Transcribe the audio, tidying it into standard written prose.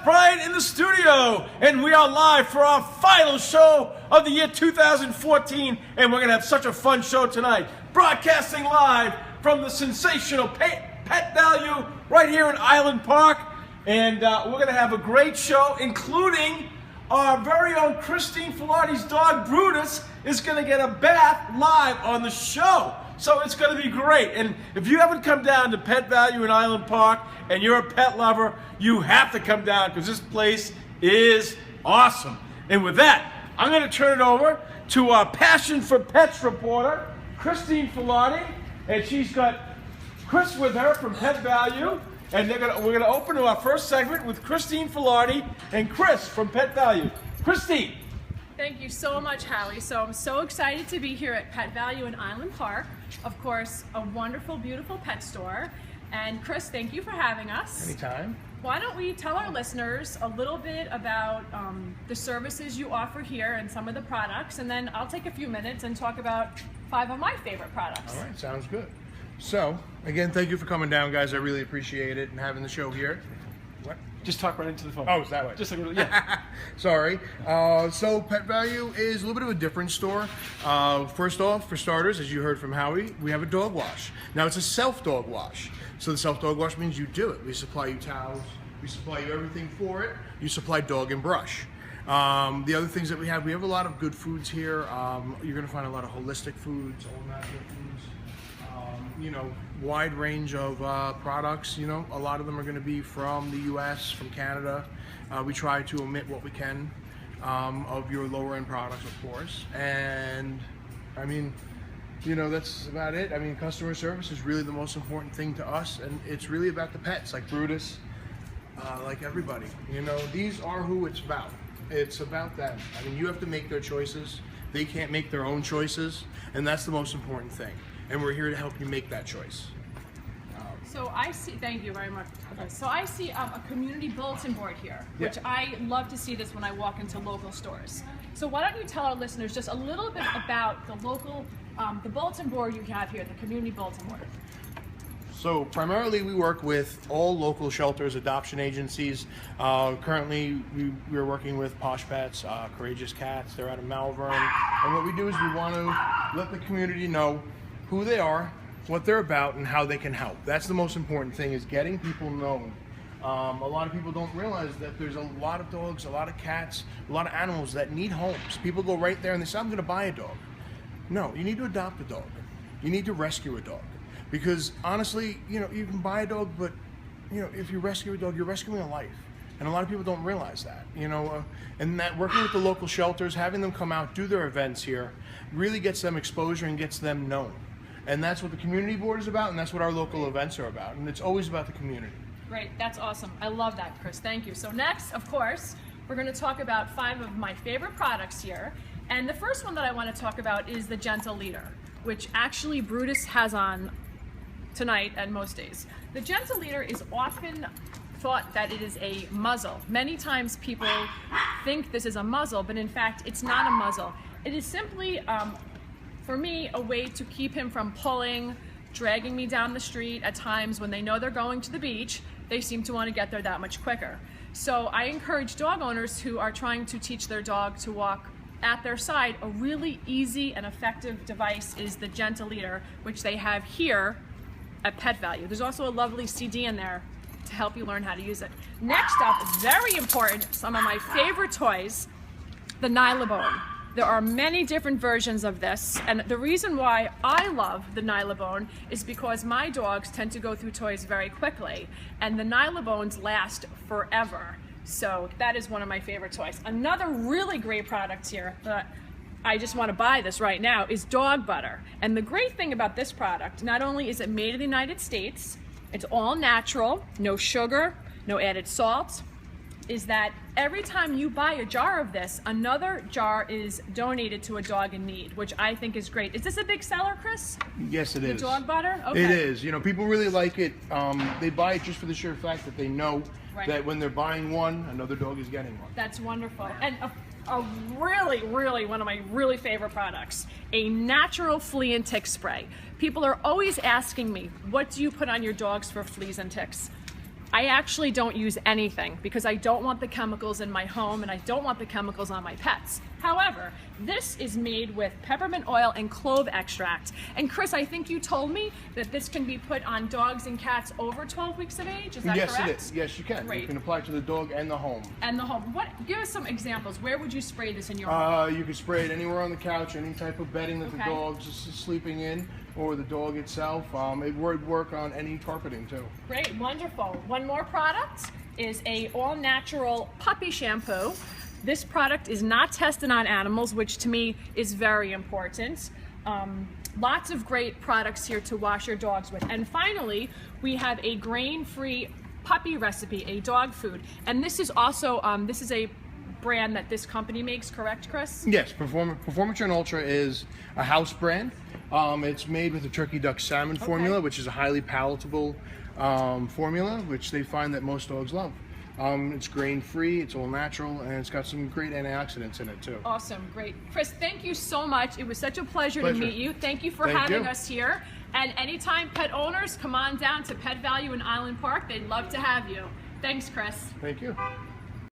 Brian in the studio, and we are live for our final show of the year 2014, and we're going to have such a fun show tonight. Broadcasting live from the sensational Pet Value right here in Island Park, and we're going to have a great show, including our very own Christine Filardi's dog Brutus is going to get a bath live on the show. So it's going to be great. And if you haven't come down to Pet Value in Island Park and you're a pet lover, you have to come down because this place is awesome. And with that, I'm going to turn it over to our Passion for Pets reporter, Christine Filardi. And she's got Chris with her from Pet Value. And we're going to open to our first segment with Christine Filardi and Chris from Pet Value. Christine. Thank you so much, Howie. So I'm so excited to be here at Pet Value in Island Park. Of course, a wonderful, beautiful pet store. And Chris, thank you for having us. Anytime. Why don't we tell our listeners a little bit about the services you offer here and some of the products, and then I'll take a few minutes and talk about 5 of my favorite products. All right, sounds good. So, again, thank you for coming down, guys. I really appreciate it and having the show here. What? Just talk right into the phone. Oh, it's that way. Just like, yeah. Sorry. So Pet Value is a little bit of a different store. First off, for starters, as you heard from Howie, we have a dog wash. Now it's a self-dog wash. So the self-dog wash means you do it. We supply you towels. We supply you everything for it. You supply dog and brush. The other things that we have a lot of good foods here. You're going to find a lot of holistic foods, all natural foods. Wide range of products. A lot of them are going to be from the U.S., from Canada. We try to omit what we can of your lower end products, of course. And I mean, that's about it. I mean, customer service is really the most important thing to us, and it's really about the pets, like Brutus, like everybody. These are who it's about. It's about them. I mean, you have to make their choices. They can't make their own choices, and that's the most important thing. And we're here to help you make that choice. So I see, thank you very much. Okay. So I see a community bulletin board here, which I love to see this when I walk into local stores. So why don't you tell our listeners just a little bit about the local, the bulletin board you have here, the community bulletin board. So primarily we work with all local shelters, adoption agencies. Currently we're working with Posh Pets, Courageous Cats. They're out of Malvern. And what we do is we want to let the community know who they are, what they're about, and how they can help. That's the most important thing, is getting people known. A lot of people don't realize that there's a lot of dogs, a lot of cats, a lot of animals that need homes. People go right there and they say, I'm going to buy a dog. No, you need to adopt a dog. You need to rescue a dog. Because honestly, you can buy a dog, but if you rescue a dog, you're rescuing a life. And a lot of people don't realize that, and that working with the local shelters, having them come out, do their events here, really gets them exposure and gets them known. And that's what the community board is about, and that's what our local events are about. And it's always about the community. Great, that's awesome. I love that, Chris. Thank you. So next, of course, we're going to talk about 5 of my favorite products here. And the first one that I want to talk about is the Gentle Leader, which actually Brutus has on tonight and most days. The Gentle Leader is often thought that it is a muzzle. Many times people think this is a muzzle, but in fact, it's not a muzzle. It is simply, for me, a way to keep him from pulling, dragging me down the street at times when they know they're going to the beach. They seem to want to get there that much quicker. So I encourage dog owners who are trying to teach their dog to walk at their side. A really easy and effective device is the Gentle Leader, which they have here at Pet Value. There's also a lovely CD in there to help you learn how to use it. Next up, very important, some of my favorite toys, the Nylabone. There are many different versions of this, and the reason why I love the Nylabone is because my dogs tend to go through toys very quickly, and the Nylabones last forever. So that is one of my favorite toys. Another really great product here that I just want to buy this right now is dog butter. And the great thing about this product, not only is it made in the United States, it's all natural, no sugar, no added salt, is that every time you buy a jar of this, another jar is donated to a dog in need, which I think is great. Is this a big seller, Chris? Yes, it is. The dog butter? Okay. It is. People really like it. They buy it just for the sheer fact that they know that when they're buying one, another dog is getting one. That's wonderful. And a really, really, one of my really favorite products, a natural flea and tick spray. People are always asking me, what do you put on your dogs for fleas and ticks? I actually don't use anything because I don't want the chemicals in my home and I don't want the chemicals on my pets. However, this is made with peppermint oil and clove extract. And Chris, I think you told me that this can be put on dogs and cats over 12 weeks of age. Is that yes, correct? Yes, it is. Yes, you can. Great. You can apply it to the dog and the home. And the home. Give us some examples. Where would you spray this in your home? You can spray it anywhere on the couch, any type of bedding that the Okay. dog's sleeping in, or the dog itself. It would work on any carpeting too. Great, wonderful. One more product is a all-natural puppy shampoo. This product is not tested on animals, which to me is very important. Lots of great products here to wash your dogs with. And finally, we have a grain-free puppy recipe, a dog food. And this is also, this is a brand that this company makes, correct, Chris? Yes, Performature Ultra is a house brand. It's made with a turkey duck salmon formula, which is a highly palatable formula, which they find that most dogs love. It's grain-free, it's all natural, and it's got some great antioxidants in it too. Awesome, great. Chris, thank you so much. It was such a pleasure to meet you. Thank you for having us here. And anytime pet owners, come on down to Pet Value in Island Park. They'd love to have you. Thanks, Chris. Thank you.